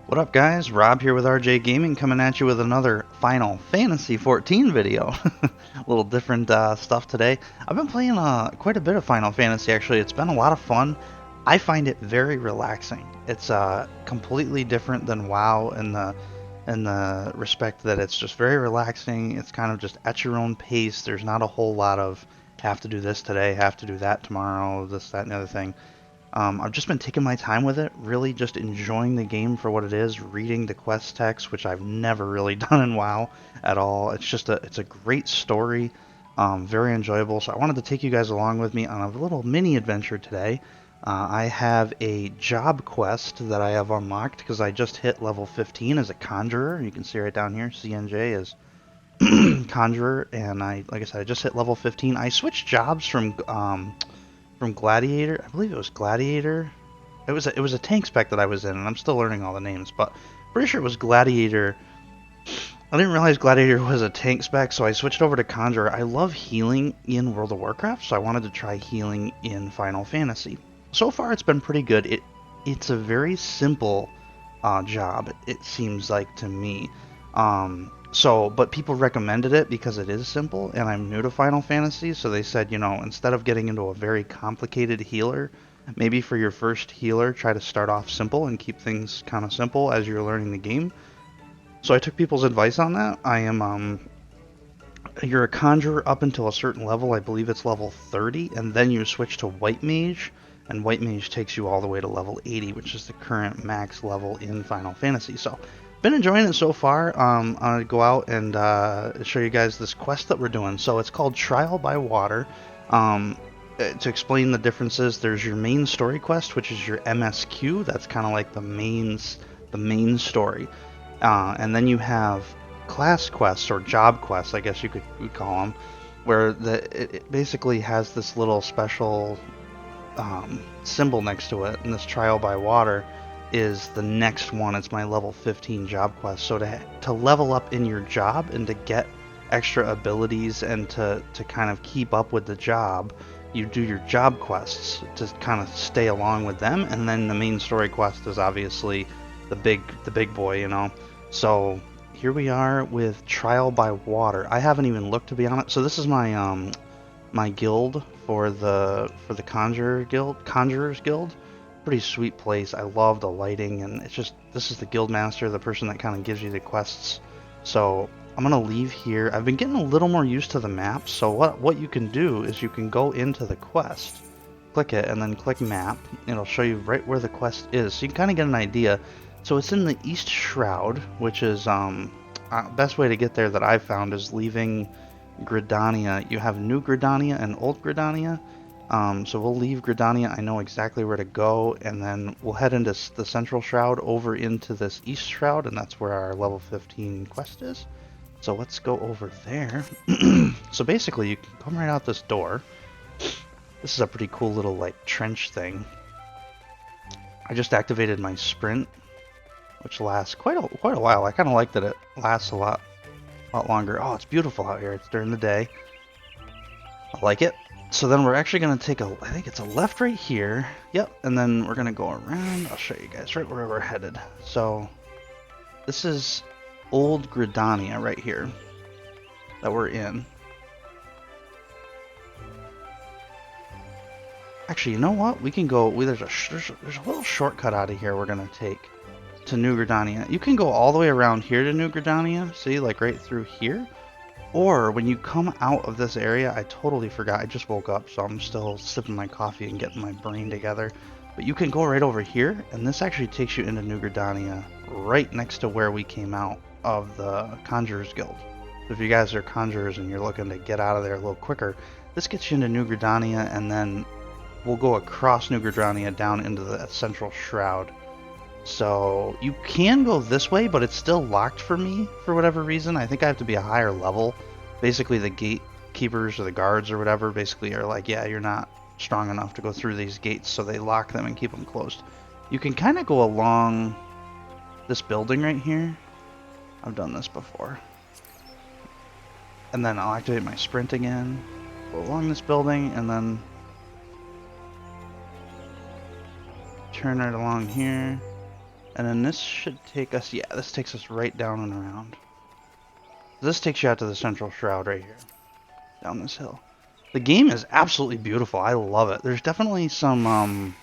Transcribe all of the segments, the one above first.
What up, guys? Rob here with RJ Gaming, coming at you with another Final Fantasy 14 video. A little different stuff today. I've been playing quite a bit of Final Fantasy, actually. It's been a lot of fun. I find it very relaxing. It's completely different than WoW in the respect that it's just very relaxing. It's kind of just at your own pace. There's not a whole lot of have to do this today, have to do that tomorrow, this, that, and the other thing. I've just been taking my time with it, really just enjoying the game for what it is, reading the quest text, which I've never really done in WoW at all. It's a great story, very enjoyable. So I wanted to take you guys along with me on a little mini adventure today. I have a job quest that I have unlocked because I just hit level 15 as a Conjurer. You can see right down here, CNJ is Conjurer, and like I said, I just hit level 15. I switched jobs from Gladiator. I believe it was Gladiator. It was a tank spec that I was in, and I'm still learning all the names, but pretty sure it was Gladiator. I didn't realize Gladiator was a tank spec, so I switched over to Conjurer. I love healing in World of Warcraft, so I wanted to try healing in Final Fantasy. So far, it's been pretty good. It's a very simple job, it seems like to me. But people recommended it because it is simple, and I'm new to Final Fantasy, so they said, instead of getting into a very complicated healer, maybe for your first healer, try to start off simple and keep things kind of simple as you're learning the game. So I took people's advice on that. You're a conjurer up until a certain level, I believe it's level 30, and then you switch to White Mage, and White Mage takes you all the way to level 80, which is the current max level in Final Fantasy. So been enjoying it so far. I'm gonna go out and show you guys this quest that we're doing. So it's called Trial by Water. To explain the differences, there's your main story quest, which is your MSQ. That's kind of like the main story, and then you have class quests or job quests, I guess you could call them, where it basically has this little special symbol next to it, and this Trial by Water is the next one. It's my level 15 job quest. So to level up in your job and to get extra abilities and to kind of keep up with the job, you do your job quests to kind of stay along with them, and then the main story quest is obviously the big boy. So here we are with Trial by Water. I haven't even looked, to be honest. So this is my guild for the Conjurers Guild. Pretty sweet place. I love the lighting, and this is the guild master, the person that kind of gives you the quests. So I'm gonna leave here. I've been getting a little more used to the map. So what you can do is you can go into the quest, click it, and then click map. It'll show you right where the quest is, so you can kind of get an idea. So it's in the East Shroud, which is best way to get there that I've found is leaving Gridania. You have New Gridania and Old Gridania. So we'll leave Gridania. I know exactly where to go, and then we'll head into the Central Shroud over into this East Shroud, and that's where our level 15 quest is. So let's go over there. So basically, you can come right out this door. This is a pretty cool little like trench thing. I just activated my sprint, which lasts quite a while. I kind of like that it lasts a lot longer. Oh, it's beautiful out here. It's during the day. I like it. So then we're actually going to take I think it's a left right here. Yep, and then we're going to go around. I'll show you guys right where we're headed. So this is Old Gridania right here that we're in. Actually, you know what? We can go. There's a little shortcut out of here we're going to take to New Gridania. You can go all the way around here to New Gridania. See, like right through here. Or when you come out of this area, I totally forgot. I just woke up, so I'm still sipping my coffee and getting my brain together. But you can go right over here, and this actually takes you into New Gridania, right next to where we came out of the Conjurers Guild. So if you guys are conjurers and you're looking to get out of there a little quicker, this gets you into New Gridania, and then we'll go across New Gridania down into the Central Shroud. So you can go this way, but it's still locked for me for whatever reason. I think I have to be a higher level. Basically, the gatekeepers or the guards or whatever basically are like, yeah, you're not strong enough to go through these gates, so they lock them and keep them closed. You can kind of go along this building right here. I've done this before. And then I'll activate my sprint again, go along this building, and then turn right along here. And then this should take us, yeah, this takes us right down and around. This takes you out to the central shroud right here, down this hill. The game is absolutely beautiful. I love it. There's definitely some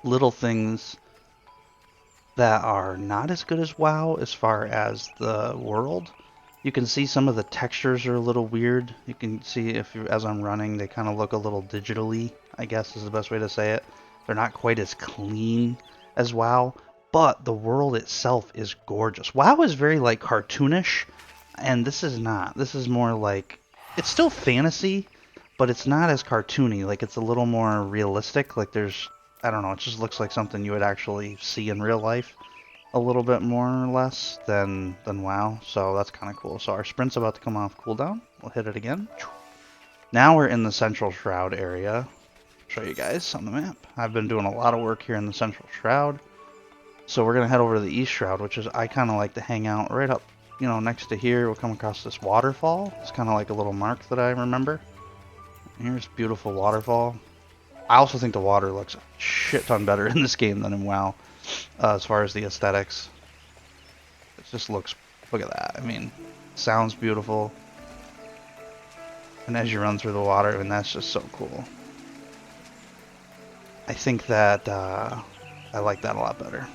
little things that are not as good as WoW as far as the world. You can see some of the textures are a little weird. You can see if you, as I'm running, they kind of look a little digitally, I guess is the best way to say it. They're not quite as clean as WoW, but the world itself is gorgeous. WoW is very like cartoonish, and this is not. This is more like, it's still fantasy, but it's not as cartoony. Like it's a little more realistic. Like there's, I don't know, it just looks like something you would actually see in real life a little bit more or less than WoW, so that's kind of cool. So our sprint's about to come off cooldown. We'll hit it again. Now we're in the Central Shroud area. I'll show you guys on the map. I've been doing a lot of work here in the Central Shroud. So we're going to head over to the East Shroud, which is, I kind of like to hang out right up, you know, next to here. We'll come across this waterfall. It's kind of like a little mark that I remember. Here's beautiful waterfall. I also think the water looks a shit ton better in this game than in WoW. As far as the aesthetics, it just looks, look at that. I mean, sounds beautiful, and as you run through the water, I mean, that's just so cool. I think that I like that a lot better.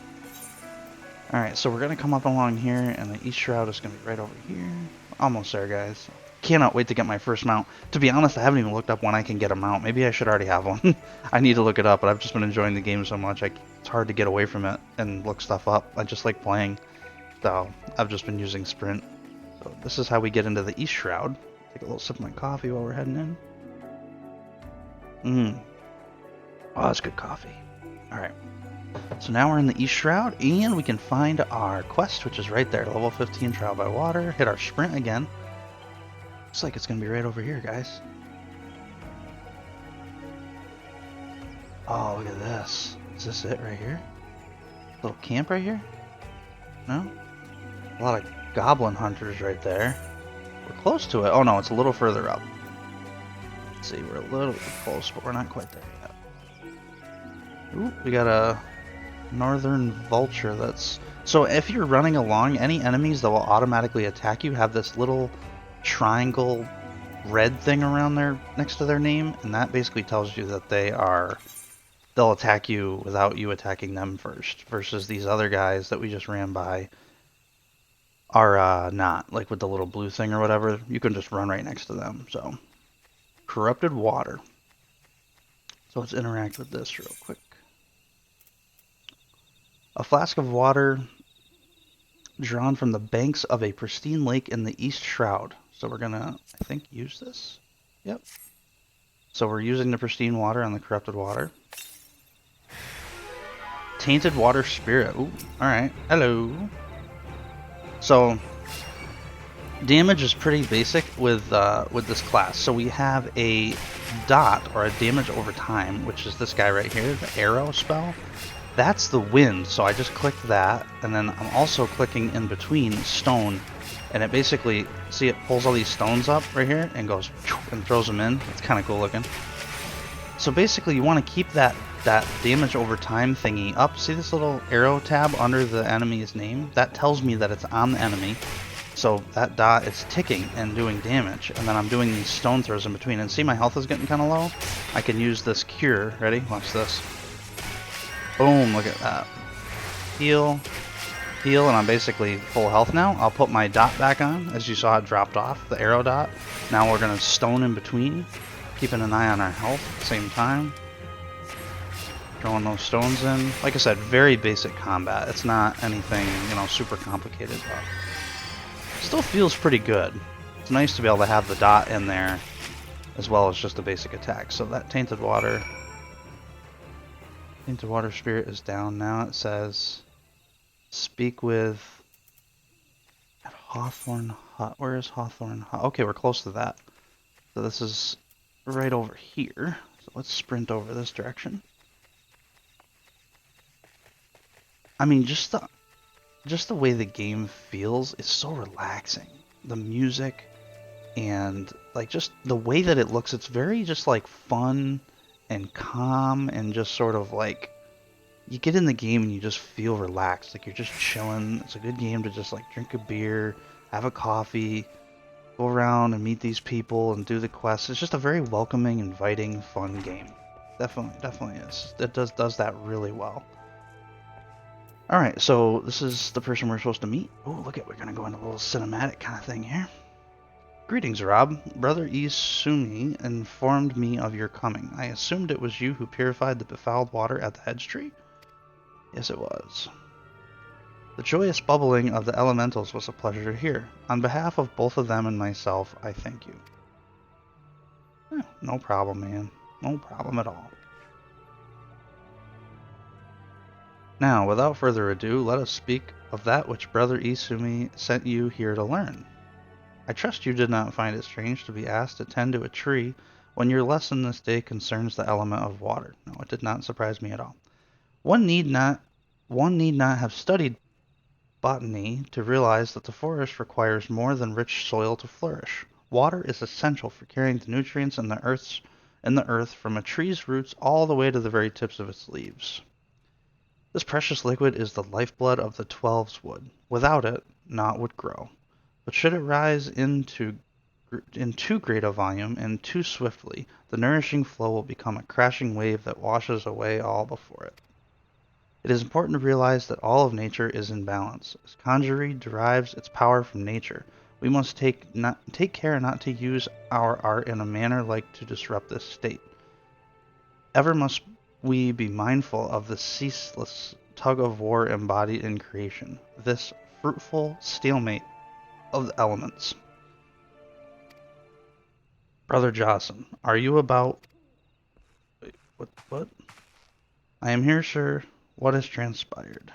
Alright, so we're going to come up along here, and the East Shroud is going to be right over here. Almost there, guys. Cannot wait to get my first mount. To be honest, I haven't even looked up when I can get a mount. Maybe I should already have one. I need to look it up, but I've just been enjoying the game so much. It's hard to get away from it and look stuff up. I just like playing. So I've just been using Sprint. So this is how we get into the East Shroud. Take a little sip of my coffee while we're heading in. Oh, that's good coffee. Alright. So now we're in the East Shroud, and we can find our quest, which is right there. Level 15 Trial by Water. Hit our Sprint again. Looks like it's going to be right over here, guys. Oh, look at this. Is this it right here? Little camp right here? No? A lot of goblin hunters right there. We're close to it. Oh no, it's a little further up. Let's see, we're a little close, but we're not quite there yet. Ooh, we got a northern vulture that's... So if you're running along, any enemies that will automatically attack you have this little triangle red thing around there next to their name, and that basically tells you that they'll attack you without you attacking them first, versus these other guys that we just ran by are not, like with the little blue thing or whatever. You can just run right next to them. So corrupted water, so let's interact with this real quick. A flask of water drawn from the banks of a pristine lake in the East Shroud. So we're gonna, I think, use this. Yep. So we're using the pristine water on the corrupted water. Tainted water spirit. Ooh, alright. Hello. So damage is pretty basic with this class. So we have a dot, or a damage over time, which is this guy right here, the arrow spell. That's the wind, so I just clicked that, and then I'm also clicking in between stone, and it basically, see, it pulls all these stones up right here and goes and throws them in. It's kind of cool looking. So basically you want to keep that damage over time thingy up. See this little arrow tab under the enemy's name? That tells me that it's on the enemy. So that dot is ticking and doing damage, and then I'm doing these stone throws in between. And see, my health is getting kind of low. I can use this cure. Ready? Watch this. Boom, look at that. Heal, heal, and I'm basically full health now. I'll put my dot back on. As you saw, it dropped off, the arrow dot. Now we're going to stone in between, keeping an eye on our health at the same time. Throwing those stones in. Like I said, very basic combat. It's not anything, you know, super complicated, but still feels pretty good. It's nice to be able to have the dot in there, as well as just a basic attack. So that tainted water... Tainted water spirit is down now. It says, speak with at Hawthorne Hut. Where is Hawthorne Hut? Okay, we're close to that. So this is right over here. So let's sprint over this direction. I mean, just the way the game feels is so relaxing. The music and like just the way that it looks, it's very just like fun and calm and just sort of like, you get in the game and you just feel relaxed. Like you're just chilling. It's a good game to just like drink a beer, have a coffee, go around and meet these people and do the quests. It's just a very welcoming, inviting, fun game. Definitely is. It does that really well. Alright, so this is the person we're supposed to meet. Oh, look at, we're gonna go into a little cinematic kind of thing here. Greetings, Rob. Brother Isumi informed me of your coming. I assumed it was you who purified the befouled water at the hedge tree? Yes, it was. The joyous bubbling of the elementals was a pleasure to hear. On behalf of both of them and myself, I thank you. No problem, man. No problem at all. Now, without further ado, let us speak of that which Brother Isumi sent you here to learn. I trust you did not find it strange to be asked to tend to a tree when your lesson this day concerns the element of water. No, it did not surprise me at all. One need not have studied botany to realize that the forest requires more than rich soil to flourish. Water is essential for carrying the nutrients in the earth from a tree's roots all the way to the very tips of its leaves. This precious liquid is the lifeblood of the Twelves wood. Without it, naught would grow. But should it rise in too great a volume and too swiftly, the nourishing flow will become a crashing wave that washes away all before it. It is important to realize that all of nature is in balance. As Conjurer derives its power from nature, we must take care not to use our art in a manner like to disrupt this state. Ever must we be mindful of the ceaseless tug of war embodied in creation, this fruitful stalemate of the elements. Brother Jocelyn, are you about... Wait, what? I am here, sir. What has transpired?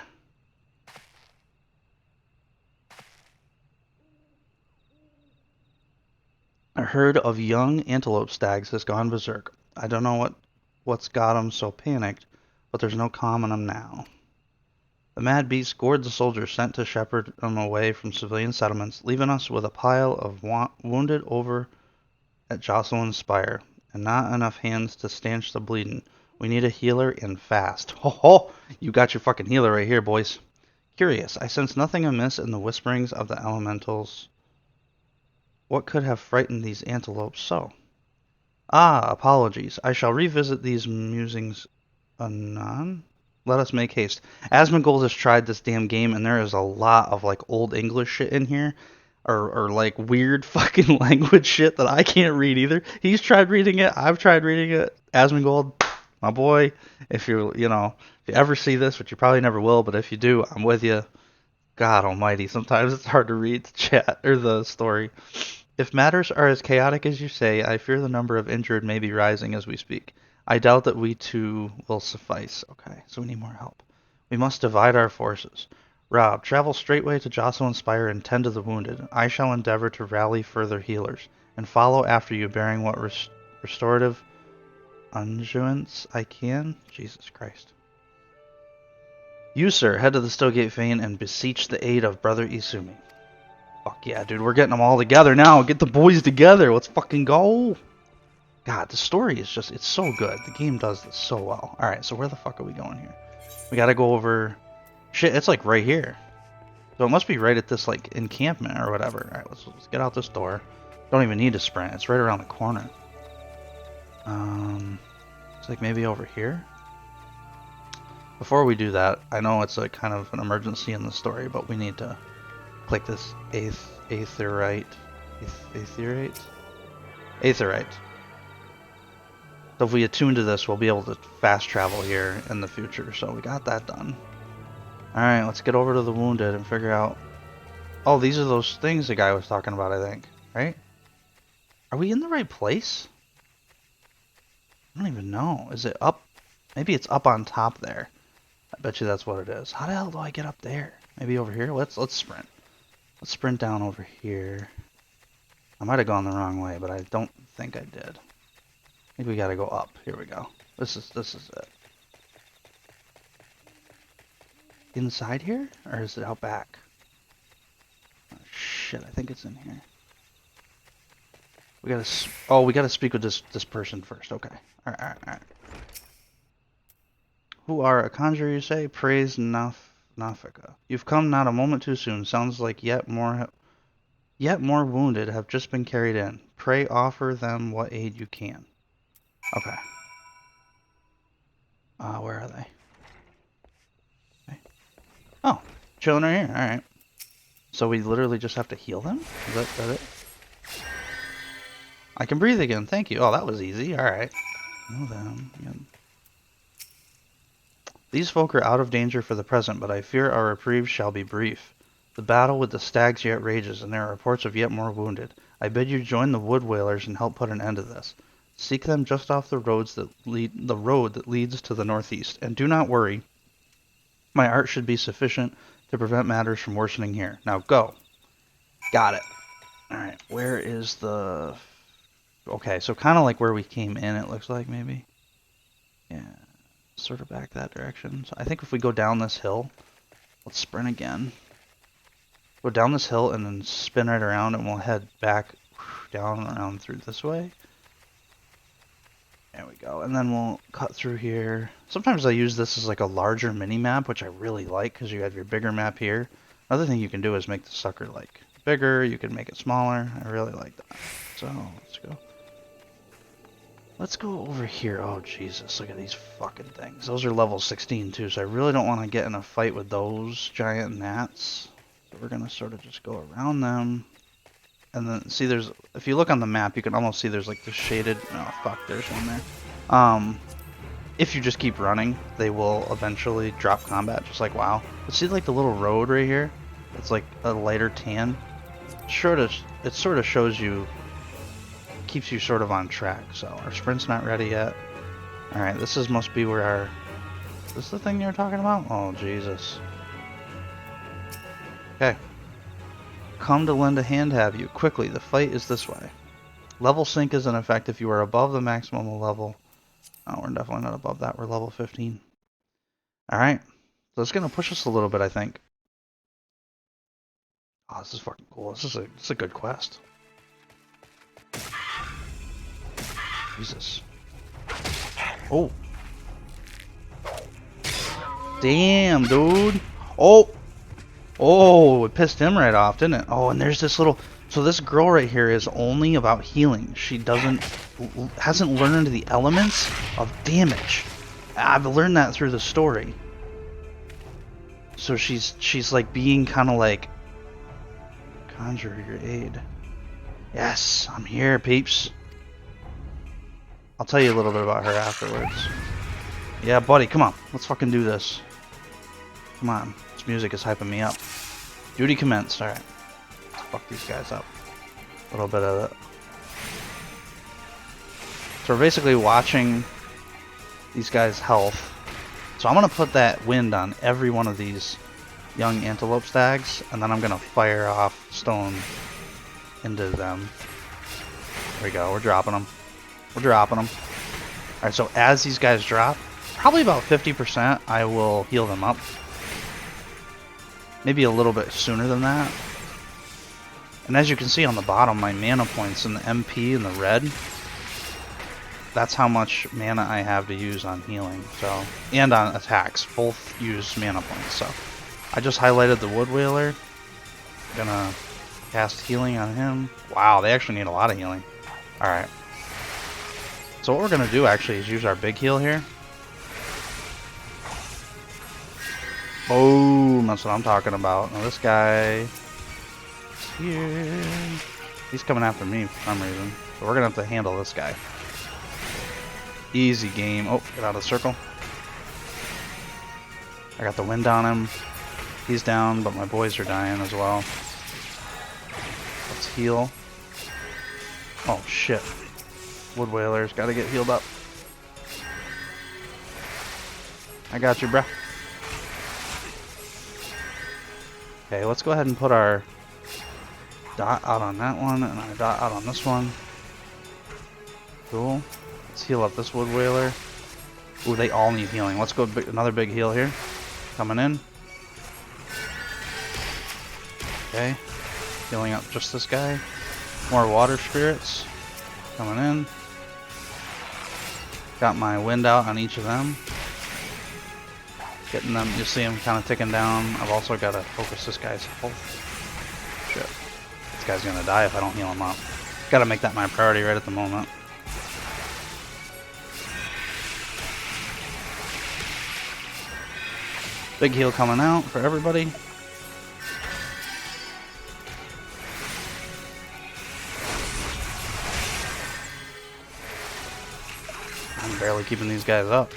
A herd of young antelope stags has gone berserk. I don't know what's got 'em so panicked, but there's no calming 'em now. The mad beasts gored the soldiers sent to shepherd 'em away from civilian settlements, leaving us with a pile of wounded over at Jocelyn's Spire, and not enough hands to stanch the bleeding. We need a healer and fast. Ho ho! You got your fucking healer right here, boys. Curious, I sense nothing amiss in the whisperings of the elementals. What could have frightened these antelopes so? Ah, apologies. I shall revisit these musings anon. Let us make haste. Asmongold has tried this damn game, and there is a lot of like old English shit in here, or like weird fucking language shit that I can't read either. He's tried reading it. I've tried reading it. Asmongold, my boy. If if you ever see this, which you probably never will, but if you do, I'm with you. God Almighty, sometimes it's hard to read the chat or the story. If matters are as chaotic as you say, I fear the number of injured may be rising as we speak. I doubt that we two will suffice. Okay, so we need more help. We must divide our forces. Rob, travel straightway to Jocelyn's Spire and tend to the wounded. I shall endeavor to rally further healers, and follow after you bearing what restorative unguents I can. Jesus Christ. You, sir, head to the Stowgate Fane and beseech the aid of Brother Isumi. Fuck yeah, dude. We're getting them all together now. Get the boys together. Let's fucking go. God, the story is just, it's so good. The game does this so well. Alright, so where the fuck are we going here? We gotta go over... Shit, it's like right here. So it must be right at this like encampment or whatever. Alright, let's get out this door. Don't even need to sprint. It's right around the corner. It's like maybe over here? Before we do that, I know it's a kind of an emergency in the story, but we need to click this aetherite. So if we attune to this, we'll be able to fast travel here in the future. So we got that done. Alright, let's get over to the wounded and figure out... Oh, these are those things the guy was talking about, I think. Right? Are we in the right place? I don't even know. Is it up? Maybe it's up on top there. I bet you that's what it is. How the hell do I get up there? Maybe over here? Let's sprint. Let's sprint down over here. I might have gone the wrong way, but I don't think I did. Maybe we gotta go up. Here we go. This is it. Inside here? Or is it out back? Oh, shit, I think it's in here. We gotta speak with this person first. Okay. Alright. Who are a conjurer, you say? Praise Nafika. You've come not a moment too soon. Sounds like yet more wounded have just been carried in. Pray offer them what aid you can. Okay. Where are they? Okay. Oh, chilling right here. Alright. So we literally just have to heal them? Is that it? I can breathe again. Thank you. Oh, that was easy. Alright. Know them. Yep. These folk are out of danger for the present, but I fear our reprieve shall be brief. The battle with the stags yet rages, and there are reports of yet more wounded. I bid you join the wood whalers and help put an end to this. Seek them just off the road that leads to the northeast, and do not worry. My art should be sufficient to prevent matters from worsening here. Now go. Got it. Alright, where is the... Okay, so kind of like where we came in, it looks like, maybe. Yeah, sort of back that direction. So I think if we go down this hill, let's sprint again. Go down this hill and then spin right around, and we'll head back down and around through this way. There we go. And then we'll cut through here. Sometimes I use this as like a larger mini map, which I really like because you have your bigger map here. Another thing you can do is make the sucker like bigger. You can make it smaller. I really like that. So let's go. Let's go over here. Oh, Jesus. Look at these fucking things. Those are level 16 too, so I really don't want to get in a fight with those giant gnats. So we're going to sort of just go around them. And then, see, there's... If you look on the map, you can almost see there's like the shaded... Oh, fuck, there's one there. If you just keep running, they will eventually drop combat, just like WoW. But see, like, the little road right here? It's like a lighter tan. It sort of shows you... Keeps you sort of on track. So, our sprint's not ready yet. Alright, this must be where our... Is this the thing you're talking about? Oh, Jesus. Okay. Come to lend a hand, have you? Quickly, the fight is this way. Level sync is in effect if you are above the maximum level. Oh, we're definitely not above that. We're level 15. Alright. So it's going to push us a little bit, I think. Oh, this is fucking cool. This is a good quest. Jesus. Oh. Damn, dude. Oh. Oh, it pissed him right off, didn't it? Oh, and there's this little... So this girl right here is only about healing. She hasn't learned the elements of damage. I've learned that through the story. So she's like being kind of like... Conjure your aid. Yes, I'm here, peeps. I'll tell you a little bit about her afterwards. Yeah, buddy, come on. Let's fucking do this. Come on. This music is hyping me up. Duty commenced. Alright. Let's fuck these guys up. A little bit of it. So we're basically watching these guys' health. So I'm going to put that wind on every one of these young antelope stags, and then I'm going to fire off stone into them. There we go. We're dropping them. We're dropping them. Alright, so as these guys drop, probably about 50%, I will heal them up. Maybe a little bit sooner than that. And as you can see on the bottom, my mana points in the MP in the red, that's how much mana I have to use on healing. So, and on attacks. Both use mana points. So I just highlighted the wood whaler. Gonna cast healing on him. Wow, they actually need a lot of healing. Alright. So what we're going to do actually is use our big heal here. Boom, that's what I'm talking about. Now this guy is here. He's coming after me for some reason. So we're going to have to handle this guy. Easy game. Oh, get out of the circle. I got the wind on him. He's down, but my boys are dying as well. Let's heal. Oh, shit. Wood whalers, gotta get healed up. I got you, bruh. Okay, let's go ahead and put our dot out on that one and our dot out on this one. Cool. Let's heal up this wood whaler. Ooh, they all need healing. Let's go another big heal here. Coming in. Okay. Healing up just this guy. More water spirits. Coming in. Got my wind out on each of them. Getting them, you see them kind of ticking down. I've also got to focus this guy's health. Shit. This guy's gonna die if I don't heal him up. Gotta make that my priority right at the moment. Big heal coming out for everybody. I'm barely keeping these guys up.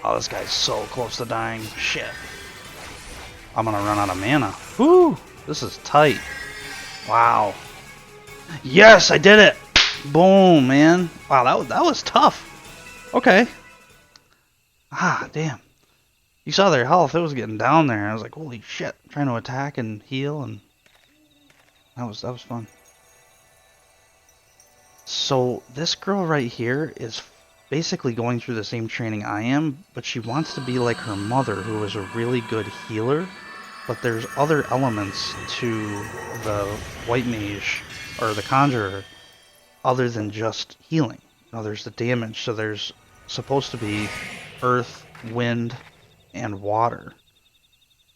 Oh, this guy's so close to dying. Shit. I'm gonna run out of mana. Woo! This is tight. Wow. Yes, I did it! Boom, man. Wow, that was tough. Okay. Ah, damn. You saw their health. It was getting down there. I was like, holy shit. Trying to attack and heal, and that was fun. So this girl right here is basically going through the same training I am, but she wants to be like her mother, who was a really good healer. But there's other elements to the white mage or the conjurer other than just healing. Now there's the damage, so there's supposed to be earth, wind, and water.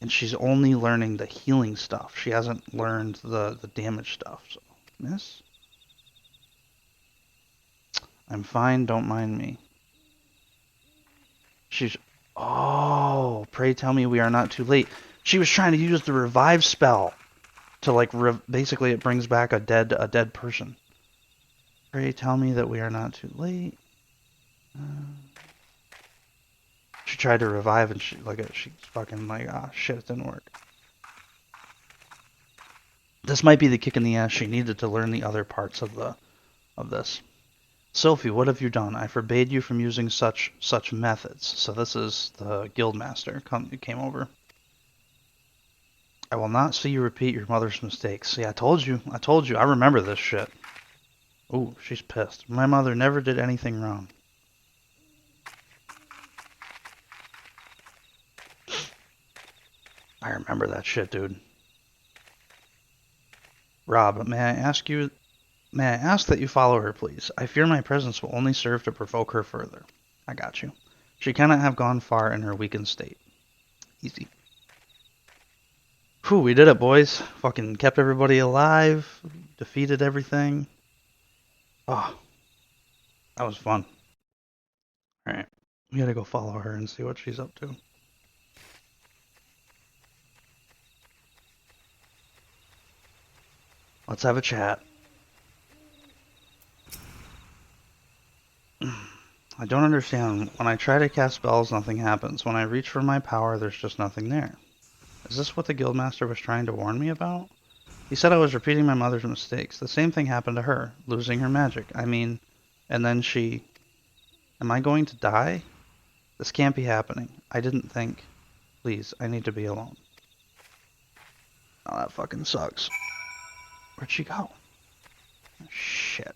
And she's only learning the healing stuff. She hasn't learned the damage stuff. So, miss? I'm fine, don't mind me. She's... Oh, pray tell me we are not too late. She was trying to use the revive spell to, like, basically it brings back a dead person. Pray tell me that we are not too late. She tried to revive and she's fucking like, ah, shit, it didn't work. This might be the kick in the ass she needed to learn the other parts of this. Sophie, what have you done? I forbade you from using such methods. So this is the guildmaster came over. I will not see you repeat your mother's mistakes. See, I told you. I remember this shit. Ooh, she's pissed. My mother never did anything wrong. I remember that shit, dude. Rob, may I ask that you follow her, please? I fear my presence will only serve to provoke her further. I got you. She cannot have gone far in her weakened state. Easy. Whew, we did it, boys. Fucking kept everybody alive. Defeated everything. Oh, that was fun. Alright, we gotta go follow her and see what she's up to. Let's have a chat. I don't understand. When I try to cast spells, nothing happens. When I reach for my power, there's just nothing there. Is this what the guildmaster was trying to warn me about? He said I was repeating my mother's mistakes. The same thing happened to her, losing her magic. I mean, and then she... Am I going to die? This can't be happening. I didn't think. Please, I need to be alone. Oh, that fucking sucks. Where'd she go? Shit.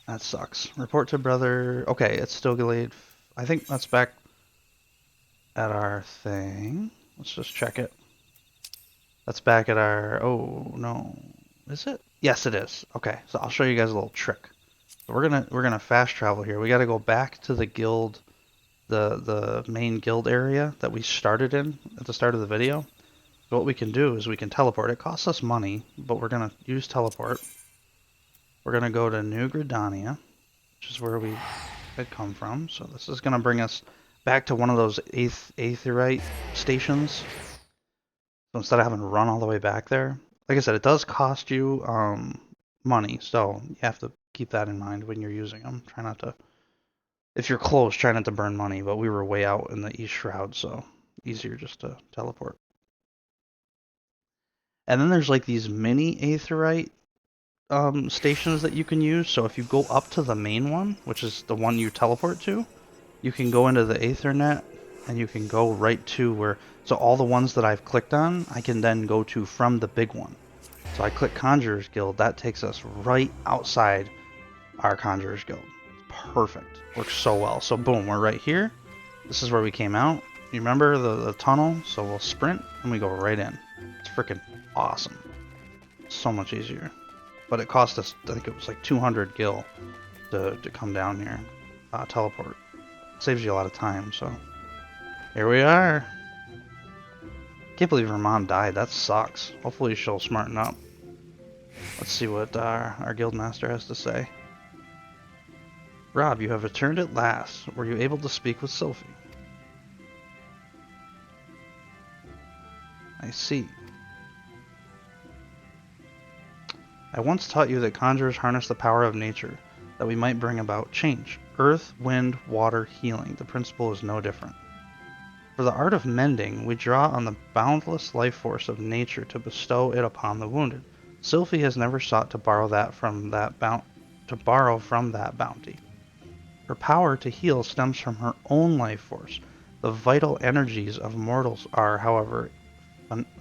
That sucks. Report to brother. Okay, it's still delayed. I think that's back at our thing. Let's just check it. That's back at our... Oh, no. Is it? Yes, it is. Okay, so I'll show you guys a little trick. So we're gonna fast travel here. We gotta go back to the guild, the main guild area that we started in at the start of the video. So what we can do is we can teleport. It costs us money, but we're gonna use teleport. We're gonna go to New Gridania, which is where we had come from. So this is gonna bring us back to one of those aetheryte stations. So instead of having to run all the way back there, like I said, it does cost you money, so you have to keep that in mind when you're using them. Try not to, if you're close, try not to burn money, but we were way out in the East Shroud, so easier just to teleport. And then there's like these mini aetheryte stations that you can use. So if you go up to the main one, which is the one you teleport to, you can go into the Aethernet and you can go right to where, so all the ones that I've clicked on, I can then go to from the big one. So I click Conjurer's Guild, that takes us right outside our Conjurer's Guild. Perfect. Works so well. So boom, we're right here. This is where we came out. You remember the tunnel? So we'll sprint and we go right in. It's freaking awesome. So much easier. But it cost us, I think it was like 200 gil to come down here. teleport. Saves you a lot of time, so. Here we are. Can't believe her mom died. That sucks. Hopefully she'll smarten up. Let's see what our guildmaster has to say. Rob, you have returned at last. Were you able to speak with Sophie? I see. I once taught you that conjurers harness the power of nature, that we might bring about change. Earth, wind, water, healing. The principle is no different. For the art of mending, we draw on the boundless life force of nature to bestow it upon the wounded. Sylphie has never sought to borrow from that bounty. Her power to heal stems from her own life force. The vital energies of mortals are, however,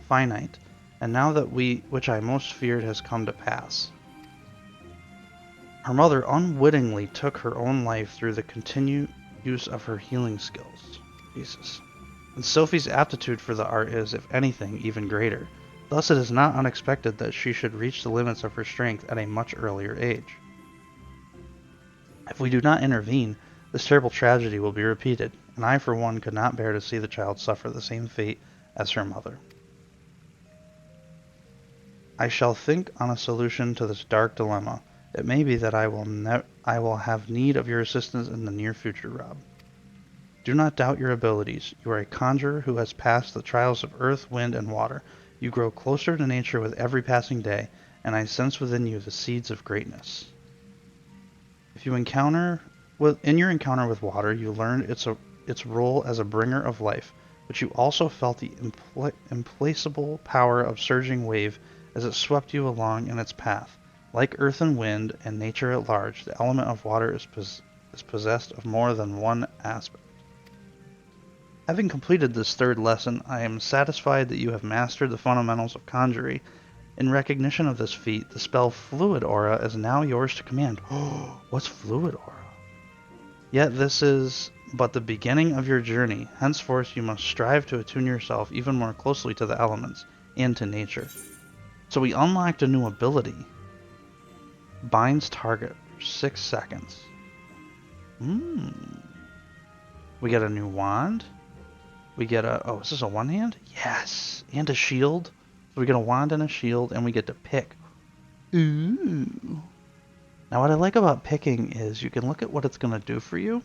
finite, and now that which I most feared has come to pass. Her mother unwittingly took her own life through the continued use of her healing skills. Jesus. And Sophie's aptitude for the art is, if anything, even greater. Thus it is not unexpected that she should reach the limits of her strength at a much earlier age. If we do not intervene, this terrible tragedy will be repeated, and I for one could not bear to see the child suffer the same fate as her mother. I shall think on a solution to this dark dilemma. It may be that I will have need of your assistance in the near future, Rob. Do not doubt your abilities. You are a conjurer who has passed the trials of earth, wind, and water. You grow closer to nature with every passing day, and I sense within you the seeds of greatness. If you in your encounter with water, you learned its role as a bringer of life, but you also felt the implacable power of surging wave as it swept you along in its path. Like earth and wind, and nature at large, the element of water is possessed of more than one aspect. Having completed this third lesson, I am satisfied that you have mastered the fundamentals of conjuring. In recognition of this feat, the spell Fluid Aura is now yours to command. Oh, what's Fluid Aura? Yet this is but the beginning of your journey. Henceforth, you must strive to attune yourself even more closely to the elements and to nature. So we unlocked a new ability. Binds target for 6 seconds. We get a new wand. We get is this a one hand? Yes! And a shield. So we get a wand and a shield, and we get to pick. Ooh. Now what I like about picking is you can look at what it's going to do for you.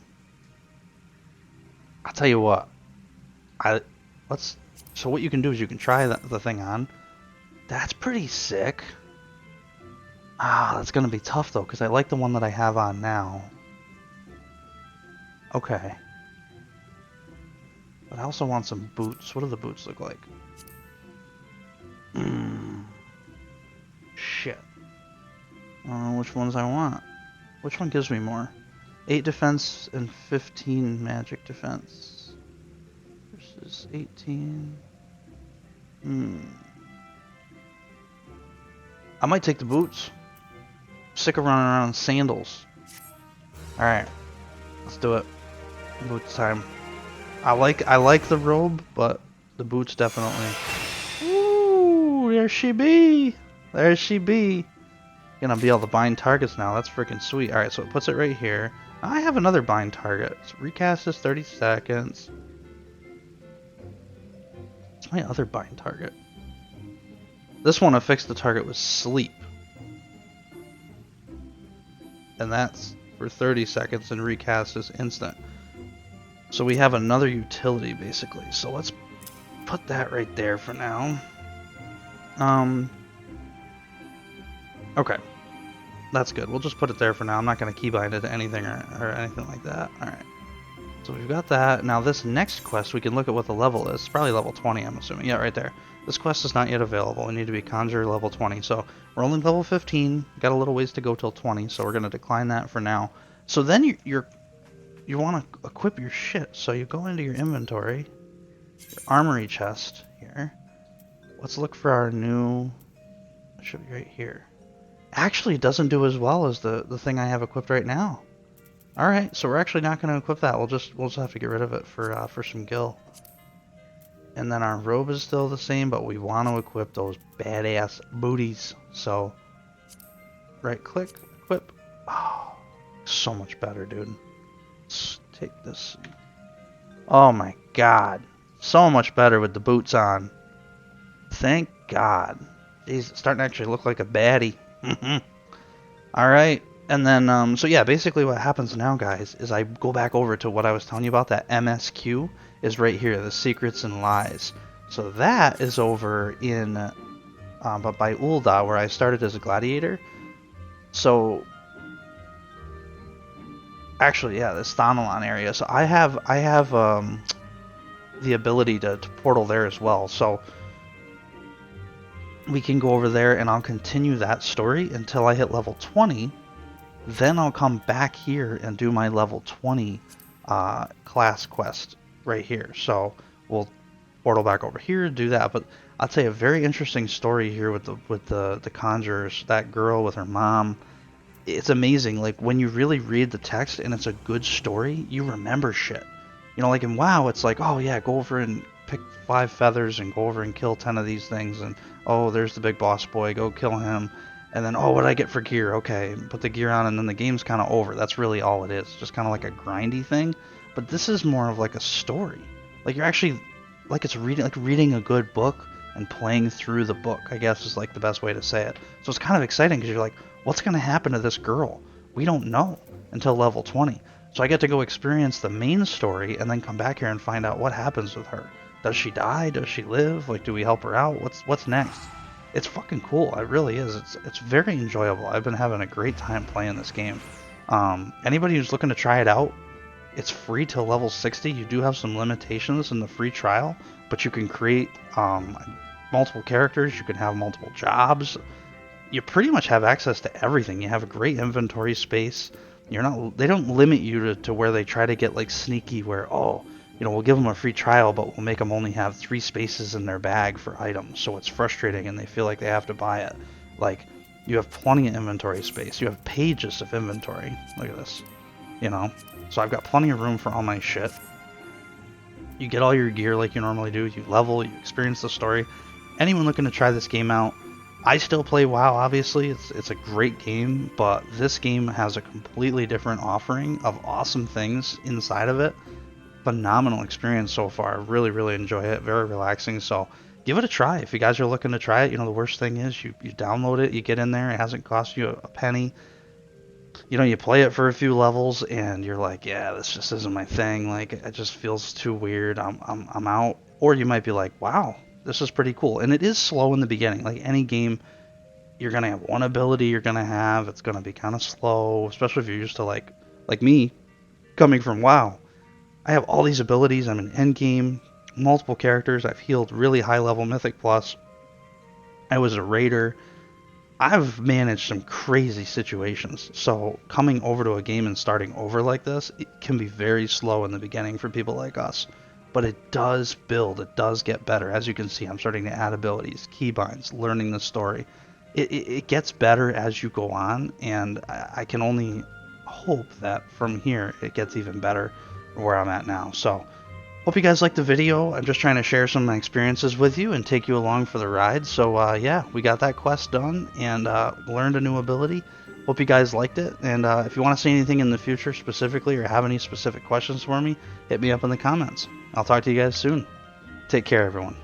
I'll tell you what. So what you can do is you can try the thing on. That's pretty sick. That's going to be tough though, because I like the one that I have on now. Okay. But I also want some boots. What do the boots look like? Shit. I don't know which ones I want. Which one gives me more? 8 defense and 15 magic defense. Versus 18. I might take the boots. Sick of running around in sandals. Alright. Let's do it. Boots time. I like the robe, but the boots definitely. Ooh, there she be. There she be. Gonna be able to bind targets now. That's freaking sweet. Alright, so it puts it right here. I have another bind target. So recast is 30 seconds. What's my other bind target? This one affixed the target with sleep. And that's for 30 seconds, and recast is instant. So we have another utility basically. So let's put that right there for now. Okay. That's good. We'll just put it there for now. I'm not going to keybind it to anything or anything like that. Alright. So we've got that. Now this next quest, we can look at what the level is. It's probably level 20, I'm assuming. Yeah, right there. This quest is not yet available. We need to be Conjurer level 20. So we're only level 15. Got a little ways to go till 20, so we're going to decline that for now. So then you want to equip your shit. So you go into your inventory, your armory chest here. Let's look for our new... It should be right here. Actually, it doesn't do as well as the thing I have equipped right now. Alright, so we're actually not going to equip that. We'll just have to get rid of it for some gil. And then our robe is still the same, but we want to equip those badass booties. So, right click, equip. Oh, so much better, dude. take this. Oh my god. So much better with the boots on. Thank God. Jeez, it's starting to actually look like a baddie. Alright. And then, so yeah, basically what happens now, guys, is I go back over to what I was telling you about. That MSQ is right here, the Secrets and Lies. So that is over in, but by Ul'dah, where I started as a gladiator. So, actually, yeah, the Thanalan area. So I have the ability to portal there as well. So we can go over there, and I'll continue that story until I hit level 20. Then I'll come back here and do my level 20 class quest right here. So we'll portal back over here, do that. But I'll tell you a very interesting story here with the Conjurers. That girl with her mom. It's amazing. Like when you really read the text and it's a good story, you remember shit. You know, like in WoW, it's like, oh yeah, go over and pick 5 feathers and go over and kill 10 of these things, and oh, there's the big boss boy, go kill him. And then, oh, what did I get for gear? Okay, put the gear on, and then the game's kind of over. That's really all it is, just kind of like a grindy thing. But this is more of like a story. Like you're actually, like it's reading a good book and playing through the book, I guess is like the best way to say it. So it's kind of exciting because you're like, what's going to happen to this girl? We don't know until level 20. So I get to go experience the main story and then come back here and find out what happens with her. Does she die? Does she live? Like, do we help her out? What's next? It's fucking cool. It really is. It's very enjoyable. I've been having a great time playing this game. Anybody who's looking to try it out, it's free till level 60. You do have some limitations in the free trial, but you can create multiple characters. You can have multiple jobs. You pretty much have access to everything. You have a great inventory space. They don't limit you to where they try to get like sneaky where, oh, you know, we'll give them a free trial, but we'll make them only have 3 spaces in their bag for items, so it's frustrating and they feel like they have to buy it. Like, you have plenty of inventory space. You have pages of inventory. Look at this. You know? So I've got plenty of room for all my shit. You get all your gear like you normally do. You level, you experience the story. Anyone looking to try this game out, I still play WoW, obviously. It's a great game, but this game has a completely different offering of awesome things inside of it. Phenomenal experience so far. Really, really enjoy it. Very relaxing. So give it a try. If you guys are looking to try it, you know, the worst thing is you download it, you get in there, it hasn't cost you a penny. You know, you play it for a few levels and you're like, yeah, this just isn't my thing. Like, it just feels too weird. I'm out. Or you might be like, wow, this is pretty cool. And it is slow in the beginning. Like any game, you're going to have one ability you're going to have. It's going to be kind of slow, especially if you're used to like me, coming from WoW. I have all these abilities. I'm an endgame, multiple characters. I've healed really high level Mythic Plus. I was a raider. I've managed some crazy situations. So coming over to a game and starting over like this, it can be very slow in the beginning for people like us. But it does build. It does get better. As you can see, I'm starting to add abilities, keybinds, learning the story. It gets better as you go on, and I can only hope that from here it gets even better where I'm at now. So hope you guys liked the video. I'm just trying to share some of my experiences with you and take you along for the ride. So yeah, we got that quest done and learned a new ability. Hope you guys liked it, and if you want to see anything in the future specifically or have any specific questions for me, hit me up in the comments. I'll talk to you guys soon. Take care, everyone.